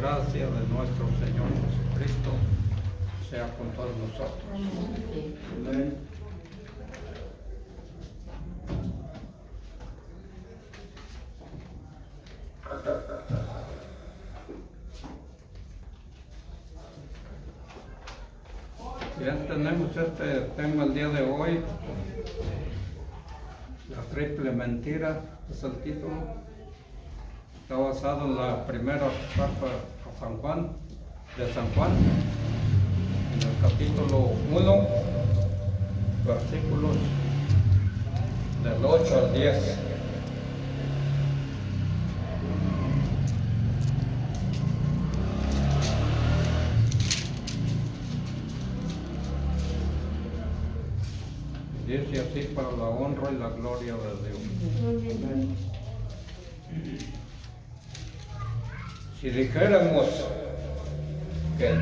gracia de nuestro Señor Jesucristo sea con todos nosotros. Amén. Bien, tenemos este tema el día de hoy. La triple mentira es el título. Está basado en la primera carta a San Juan, de San Juan, en el capítulo 1, versículos del 8 al 10. Dice así: para la honra y la gloria de Dios. Amén. Si dijéramos que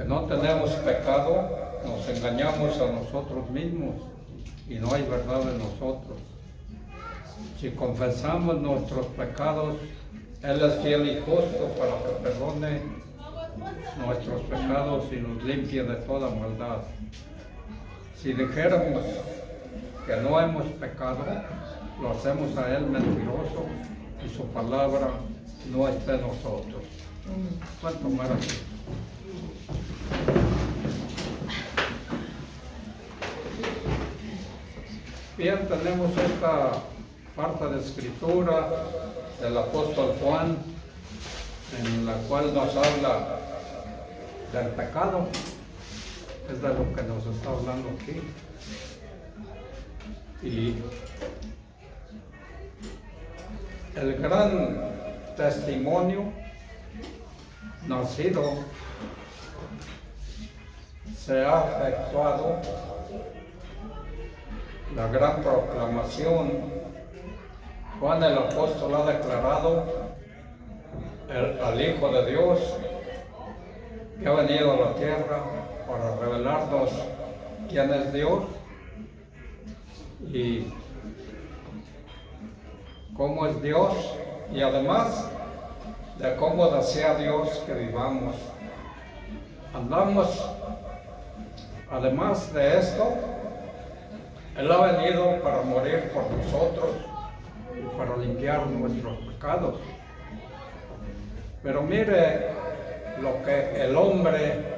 no tenemos pecado, nos engañamos a nosotros mismos y no hay verdad en nosotros. Si confesamos nuestros pecados, Él es fiel y justo para que perdone nuestros pecados y nos limpie de toda maldad. Si dijéramos que no hemos pecado, lo hacemos a Él mentiroso y su palabra no está en nosotros. Pueden tomar así. Bien, tenemos esta parte de escritura del apóstol Juan, en la cual nos habla del pecado. Es de lo que nos está hablando aquí. Y el gran testimonio nacido se ha efectuado, la gran proclamación. Juan el apóstol ha declarado al Hijo de Dios que ha venido a la tierra para revelarnos quién es Dios y cómo es Dios, y además de cómo desea Dios que vivamos. Además de esto, Él ha venido para morir por nosotros y para limpiar nuestros pecados. Pero mire lo que el hombre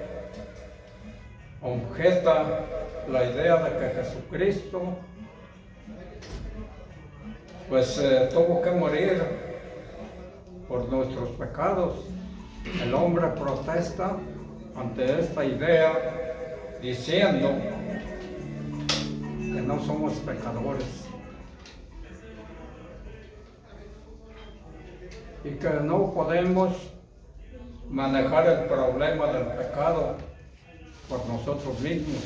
objeta: la idea de que Jesucristo tuvo que morir por nuestros pecados. El hombre protesta ante esta idea diciendo que no somos pecadores y que no podemos manejar el problema del pecado por nosotros mismos.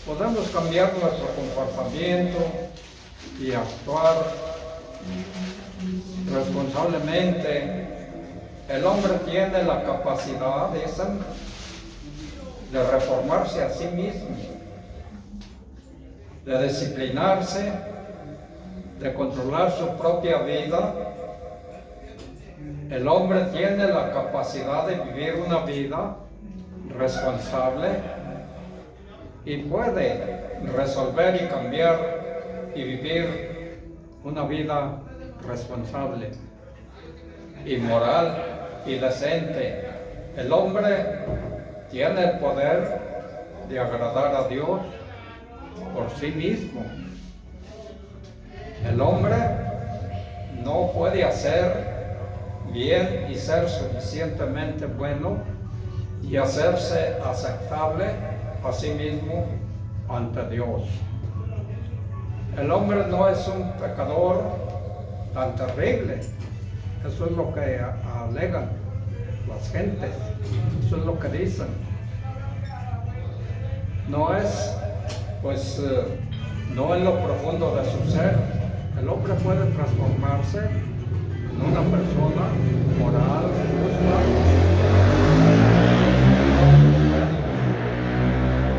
Podemos cambiar nuestro comportamiento y actuar responsablemente. El hombre tiene la capacidad, dicen, de reformarse a sí mismo, de disciplinarse, de controlar su propia vida. El hombre tiene la capacidad de vivir una vida responsable y puede resolver y cambiar y vivir una vida responsable y moral y decente. El hombre tiene el poder de agradar a Dios por sí mismo. El hombre no puede hacer bien y ser suficientemente bueno y hacerse aceptable a sí mismo ante Dios. El hombre no es un pecador tan terrible. Eso es lo que alegan las gentes, eso es lo que dicen. No es, no en lo profundo de su ser. El hombre puede transformarse en una persona moral, justa.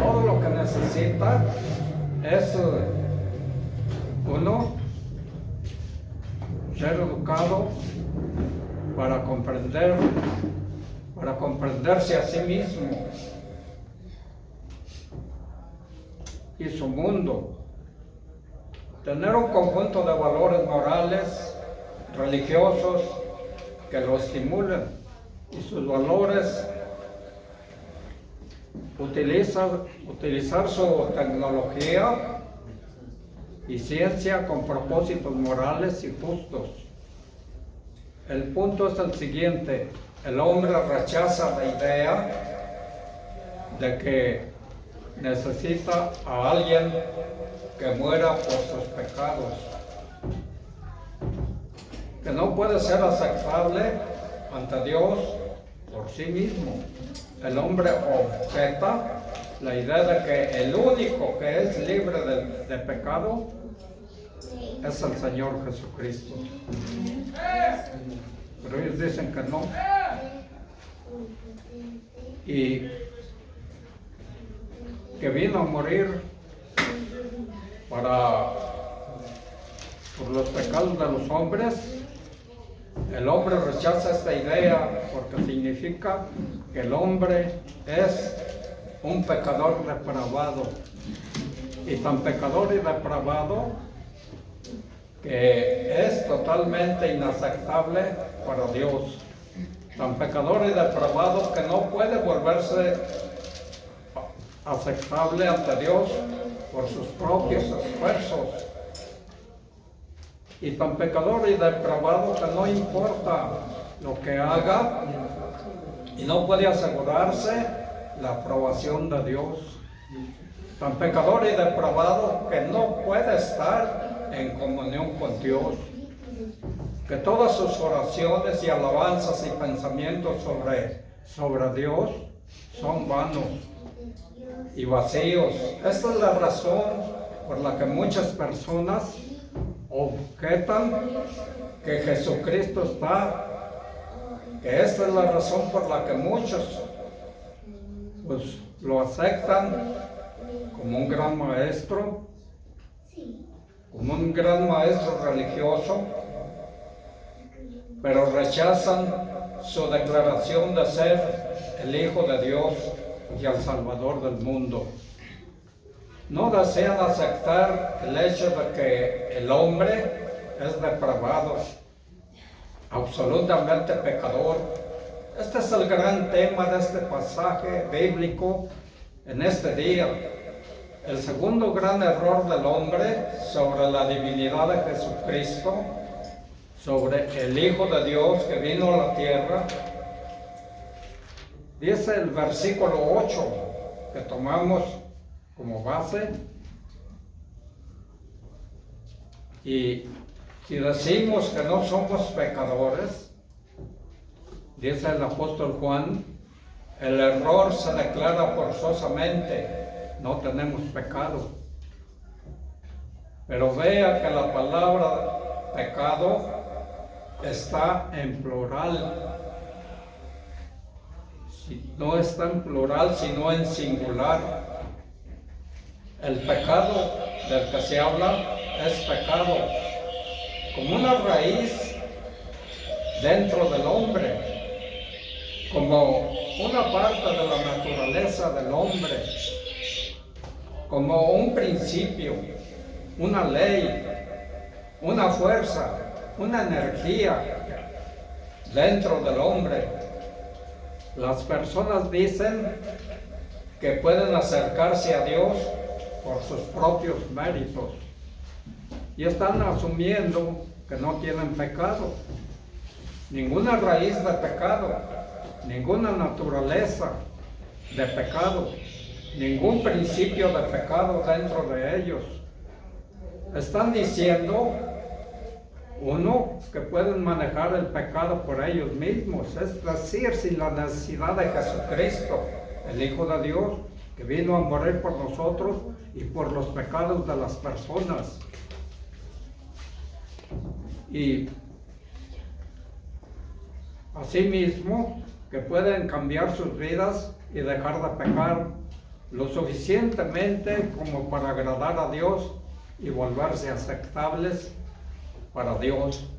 Todo lo que necesita es uno, ser educado para comprenderse a sí mismo y su mundo, tener un conjunto de valores morales, religiosos que lo estimulen, y sus valores utilizar su tecnología y ciencia con propósitos morales y justos. El punto es el siguiente: el hombre rechaza la idea de que necesita a alguien que muera por sus pecados, que no puede ser aceptable ante Dios por sí mismo. El hombre objeta la idea de que el único que es libre de pecado es el Señor Jesucristo. Pero ellos dicen que no. Y que vino a morir por los pecados de los hombres. El hombre rechaza esta idea porque significa que el hombre es un pecador depravado, y tan pecador y depravado que es totalmente inaceptable para Dios, tan pecador y depravado que no puede volverse aceptable ante Dios por sus propios esfuerzos, y tan pecador y depravado que no importa lo que haga y no puede asegurarse la aprobación de Dios, tan pecador y depravado que no puede estar en comunión con Dios, que todas sus oraciones y alabanzas y pensamientos sobre Dios son vanos y vacíos. Esta es la razón por la que muchas personas objetan que Jesucristo está, que esta es la razón por la que muchos pues lo aceptan como un gran maestro, religioso, pero rechazan su declaración de ser el Hijo de Dios y el Salvador del mundo. No desean aceptar el hecho de que el hombre es depravado, absolutamente pecador. Este es el gran tema de este pasaje bíblico en este día. El segundo gran error del hombre sobre la divinidad de Jesucristo, sobre el Hijo de Dios que vino a la tierra, dice el versículo 8 que tomamos como base. Y si decimos que no somos pecadores, dice el apóstol Juan, el error se declara forzosamente: no tenemos pecado. Pero vea que la palabra pecado está en plural. No está en plural, sino en singular. El pecado del que se habla es pecado, como una raíz dentro del hombre, como una parte de la naturaleza del hombre, como un principio, una ley, una fuerza, una energía dentro del hombre. Las personas dicen que pueden acercarse a Dios por sus propios méritos y están asumiendo que no tienen pecado, ninguna raíz de pecado, ninguna naturaleza de pecado, ningún principio de pecado dentro de ellos. Están diciendo, uno, que pueden manejar el pecado por ellos mismos, es decir, sin la necesidad de Jesucristo, el Hijo de Dios, que vino a morir por nosotros y por los pecados de las personas. Y asimismo, que pueden cambiar sus vidas y dejar de pecar lo suficientemente como para agradar a Dios y volverse aceptables para Dios.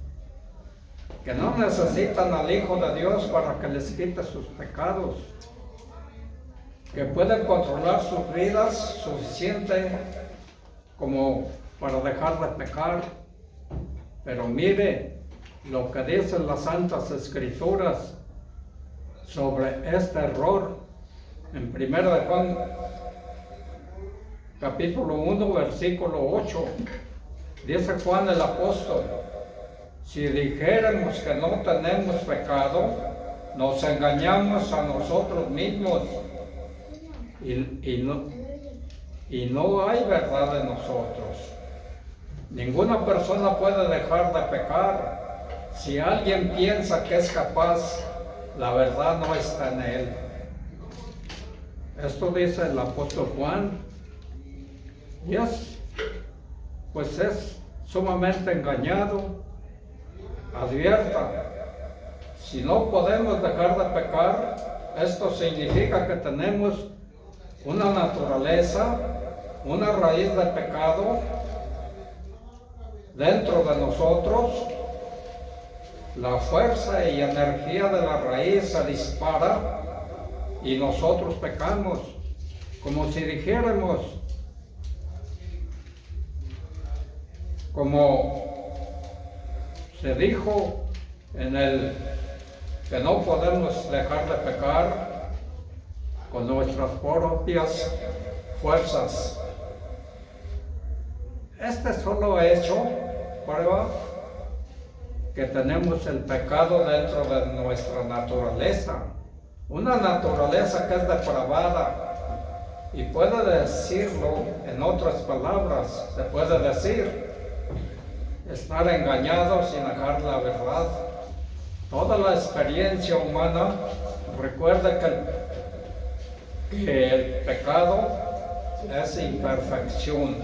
que no necesitan al Hijo de Dios para que les quite sus pecados, que pueden controlar sus vidas suficiente como para dejar de pecar. Pero mire lo que dicen las Santas Escrituras sobre este error. En 1 de Juan, capítulo 1, versículo 8, dice Juan el apóstol: si dijéramos que no tenemos pecado, nos engañamos a nosotros mismos y no hay verdad en nosotros. Ninguna persona puede dejar de pecar. Si alguien piensa que es capaz, la verdad no está en él. Esto dice el apóstol Juan. Y es sumamente engañado. Advierta, si no podemos dejar de pecar, esto significa que tenemos una naturaleza, una raíz de pecado dentro de nosotros. La fuerza y energía de la raíz se dispara y nosotros pecamos, como si dijéramos, como se dijo que no podemos dejar de pecar con nuestras propias fuerzas. Este solo hecho prueba que tenemos el pecado dentro de nuestra naturaleza, una naturaleza que es depravada. Y puede decirlo en otras palabras, se puede decir estar engañado sin dejar la verdad. Toda la experiencia humana recuerda que el pecado es imperfección.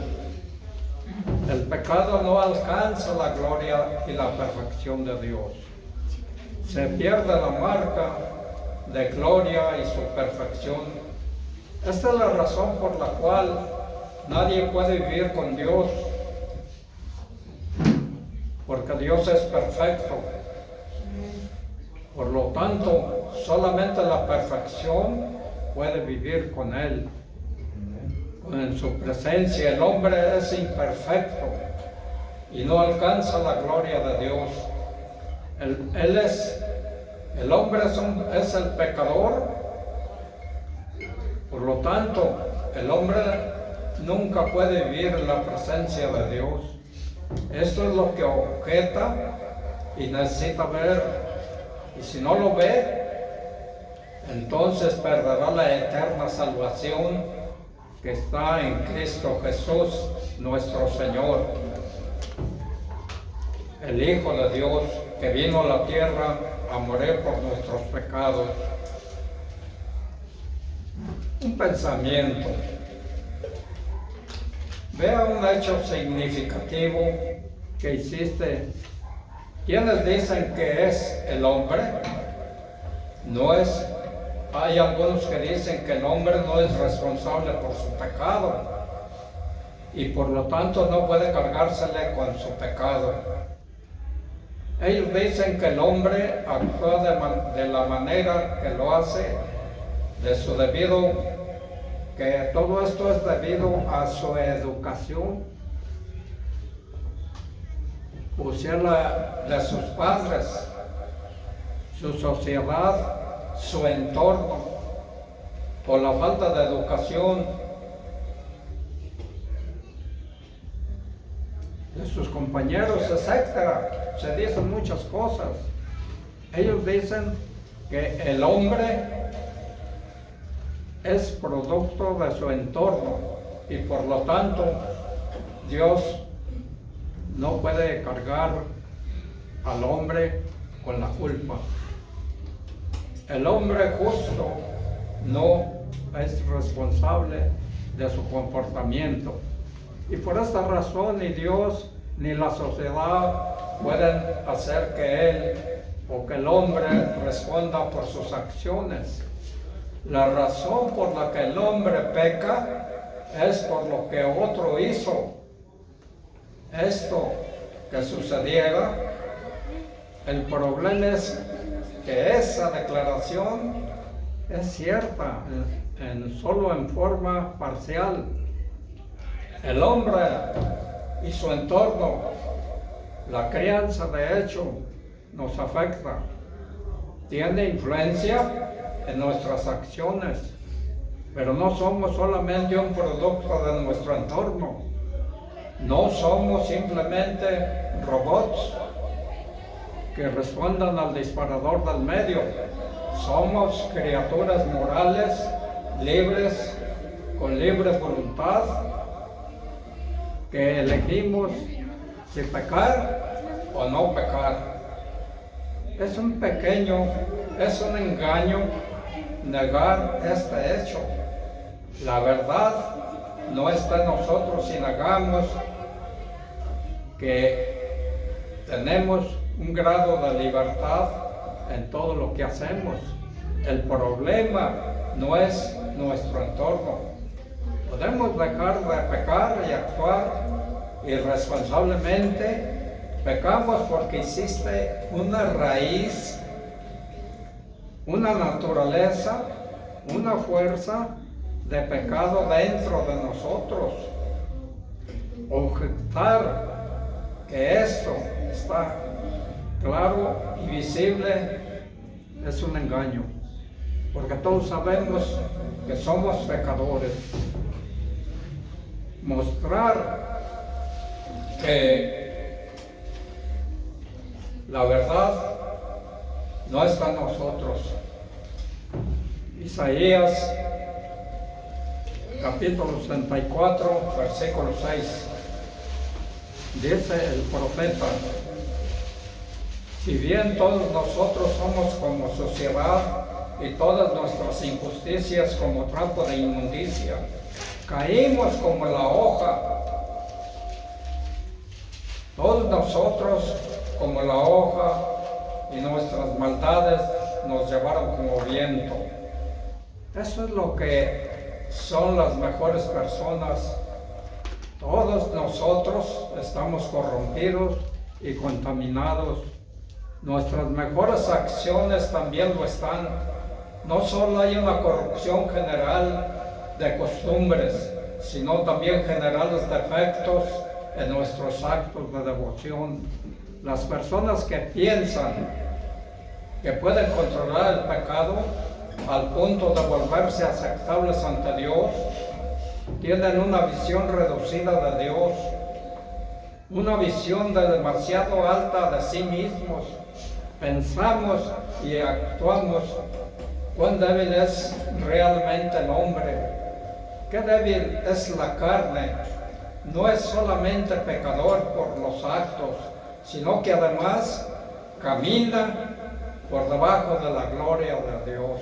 El pecado no alcanza la gloria y la perfección de Dios. Se pierde la marca de gloria y su perfección. Esta es la razón por la cual nadie puede vivir con Dios, porque Dios es perfecto. Por lo tanto, solamente la perfección puede vivir con Él, en su presencia. El hombre es imperfecto y no alcanza la gloria de Dios. El hombre es el pecador. Por lo tanto, el hombre nunca puede vivir en la presencia de Dios. Esto es lo que objeta y necesita ver. Y si no lo ve, entonces perderá la eterna salvación que está en Cristo Jesús, nuestro Señor, el Hijo de Dios, que vino a la tierra a morir por nuestros pecados. Un pensamiento. Vea un hecho significativo que hiciste. ¿Quiénes dicen que es el hombre? No es. Hay algunos que dicen que el hombre no es responsable por su pecado y por lo tanto no puede cargársele con su pecado. Ellos dicen que el hombre actúa de la manera que lo hace, que todo esto es debido a su educación, o sea, de sus padres, su sociedad, su entorno, por la falta de educación de sus compañeros, etc. Se dicen muchas cosas. Ellos dicen que el hombre es producto de su entorno y por lo tanto Dios no puede cargar al hombre con la culpa. El hombre justo no es responsable de su comportamiento. Y por esta razón ni Dios ni la sociedad pueden hacer que él o que el hombre responda por sus acciones. La razón por la que el hombre peca es por lo que otro hizo. Esto que sucediera El problema es que esa declaración es cierta, solo en forma parcial. El hombre y su entorno, la crianza de hecho, nos afecta. Tiene influencia en nuestras acciones, pero no somos solamente un producto de nuestro entorno. No somos simplemente robots que respondan al disparador del medio. Somos criaturas morales, libres, con libre voluntad, que elegimos si pecar o no pecar. Es un engaño negar este hecho. La verdad no está en nosotros si negamos que tenemos un grado de libertad en todo lo que hacemos. El problema no es nuestro entorno. Podemos dejar de pecar y actuar irresponsablemente. Pecamos porque existe una raíz, una naturaleza, una fuerza de pecado dentro de nosotros. Objetar que esto está claro y visible es un engaño, porque todos sabemos que somos pecadores. Mostrar que la verdad no está en nosotros. Isaías capítulo 64, versículo 6. Dice el profeta: si bien todos nosotros somos como suciedad y todas nuestras injusticias como trapo de inmundicia, caímos como la hoja, todos nosotros como la hoja, y nuestras maldades nos llevaron como viento. Eso es lo que son las mejores personas. Todos nosotros estamos corrompidos y contaminados. Nuestras mejores acciones también lo están. No solo hay una corrupción general de costumbres, sino también generales defectos en nuestros actos de devoción. Las personas que piensan que pueden controlar el pecado al punto de volverse aceptables ante Dios, tienen una visión reducida de Dios, una visión demasiado alta de sí mismos. Pensamos y actuamos cuán débil es realmente el hombre, qué débil es la carne. No es solamente pecador por los actos, sino que además camina por debajo de la gloria de Dios.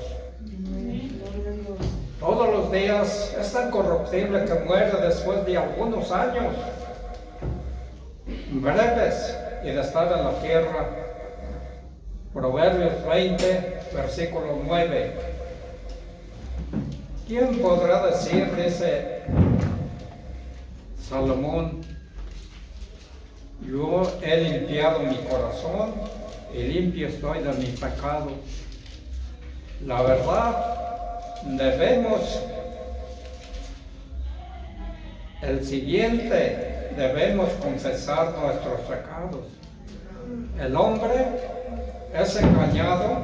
Todos los días es tan corruptible que muere después de algunos años breves y de estar en la tierra. Proverbios 20, versículo 9. ¿Quién podrá decir, dice Salomón, yo he limpiado mi corazón y limpio estoy de mi pecado? La verdad, debemos confesar nuestros pecados. El hombre es engañado,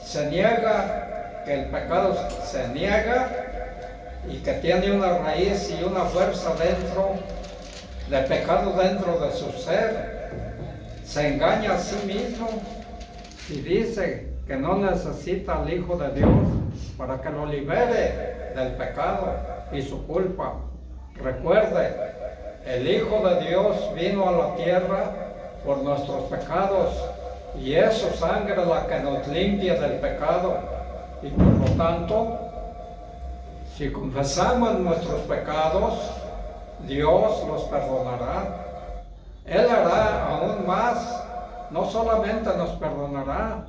se niega que el pecado se niega y que tiene una raíz y una fuerza dentro de pecado dentro de su ser. Se engaña a sí mismo y dice que no necesita al Hijo de Dios para que lo libere del pecado y su culpa. Recuerde, el Hijo de Dios vino a la tierra por nuestros pecados y es su sangre la que nos limpia del pecado, y por lo tanto, si confesamos nuestros pecados, Dios los perdonará. Él hará aún más, no solamente nos perdonará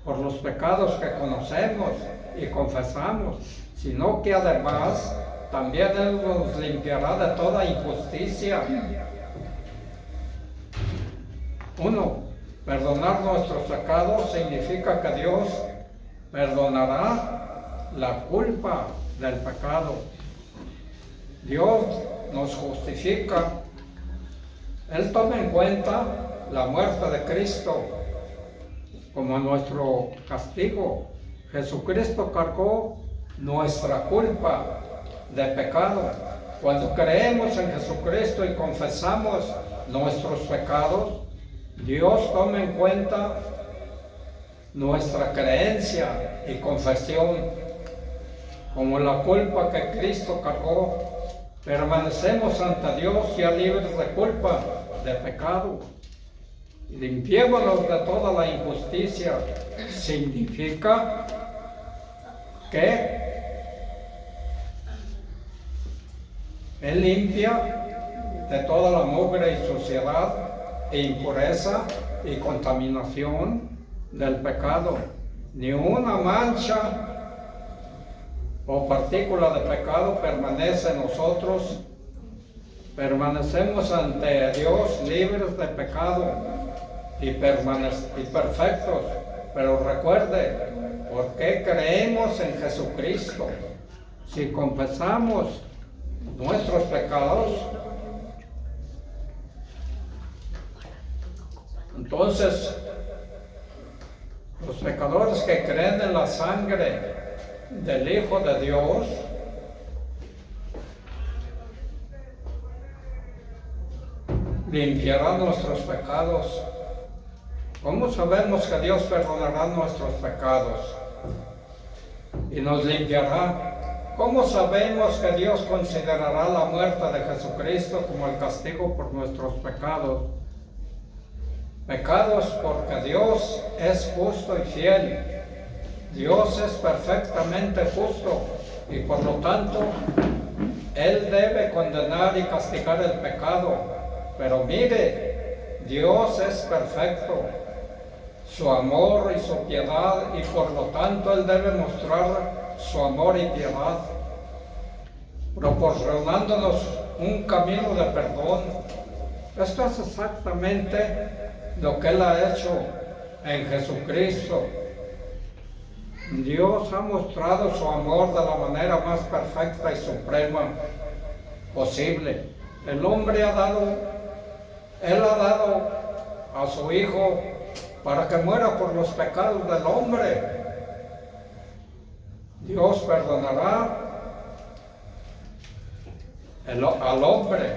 por los pecados que conocemos y confesamos, sino que además también Él nos limpiará de toda injusticia. Perdonar nuestros pecados significa que Dios perdonará la culpa del pecado. Dios nos justifica. Él toma en cuenta la muerte de Cristo como nuestro castigo. Jesucristo cargó nuestra culpa de pecado. Cuando creemos en Jesucristo y confesamos nuestros pecados, Dios toma en cuenta nuestra creencia y confesión como la culpa que Cristo cargó. Permanecemos ante Dios ya libres de culpa, de pecado. Limpiémonos de toda la injusticia. Significa que Él limpia de toda la mugre y suciedad e impureza y contaminación del pecado. Ni una mancha o partícula de pecado permanece en nosotros. Permanecemos ante Dios libres de pecado y perfectos. Pero recuerde, ¿por qué creemos en Jesucristo? Si confesamos nuestros pecados, entonces los pecadores que creen en la sangre del Hijo de Dios limpiarán nuestros pecados. ¿Cómo sabemos que Dios perdonará nuestros pecados y nos limpiará? ¿Cómo sabemos que Dios considerará la muerte de Jesucristo como el castigo por nuestros pecados? Pecados porque Dios es justo y fiel. Dios es perfectamente justo y por lo tanto Él debe condenar y castigar el pecado. Pero mire, Dios es perfecto, su amor y su piedad, y por lo tanto Él debe mostrar su amor y piedad, proporcionándonos un camino de perdón. Esto es exactamente lo que Él ha hecho en Jesucristo. Dios ha mostrado su amor de la manera más perfecta y suprema posible. El hombre ha dado a su Hijo para que muera por los pecados del hombre. Dios perdonará al hombre.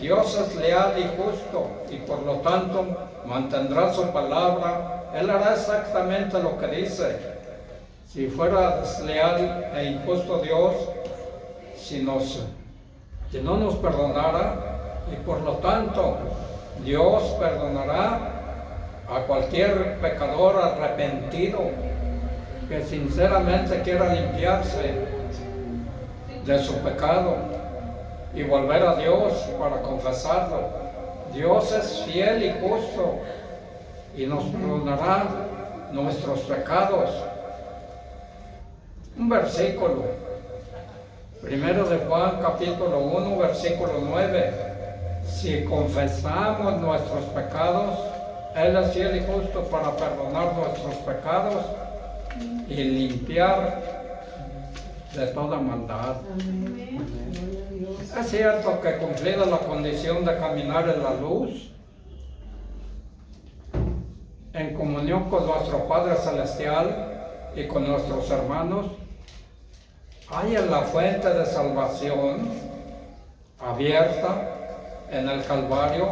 Dios es leal y justo y por lo tanto mantendrá su palabra. Él hará exactamente lo que dice. Si fuera desleal e injusto Dios, si no nos perdonara, y por lo tanto Dios perdonará a cualquier pecador arrepentido que sinceramente quiera limpiarse de su pecado y volver a Dios para confesarlo. Dios es fiel y justo y nos perdonará nuestros pecados. Un versículo, 1 de Juan capítulo 1 versículo 9. Si confesamos nuestros pecados, Él es fiel y justo para perdonar nuestros pecados y limpiar de toda maldad. Es cierto que cumplida la condición de caminar en la luz, en comunión con nuestro Padre Celestial y con nuestros hermanos, hay en la fuente de salvación abierta en el Calvario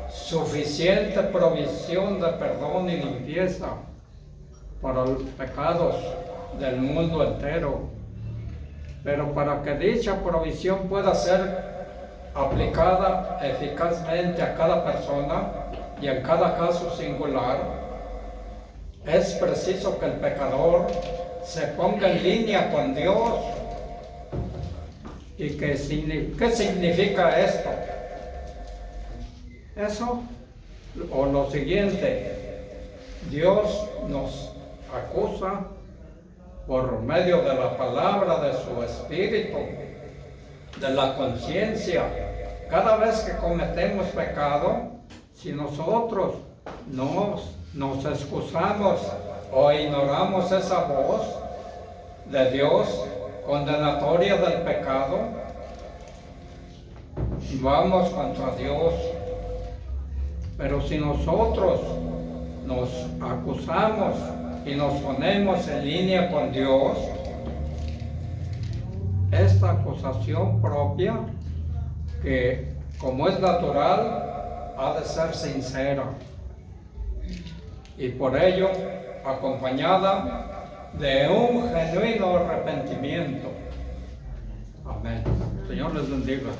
suficiente provisión de perdón y limpieza para los pecados del mundo entero. Pero para que dicha provisión pueda ser aplicada eficazmente a cada persona y en cada caso singular, es preciso que el pecador se ponga en línea con Dios. ¿Y qué significa esto? Eso, o lo siguiente: Dios nos acusa por medio de la palabra de su Espíritu, de la conciencia. Cada vez que cometemos pecado, si nosotros no nos excusamos o ignoramos esa voz de Dios condenatoria del pecado, vamos contra Dios. Pero si nosotros nos acusamos y nos ponemos en línea con Dios, esta acusación propia, que como es natural, ha de ser sincera y por ello acompañada de un genuino arrepentimiento. Amén. Señor les bendiga.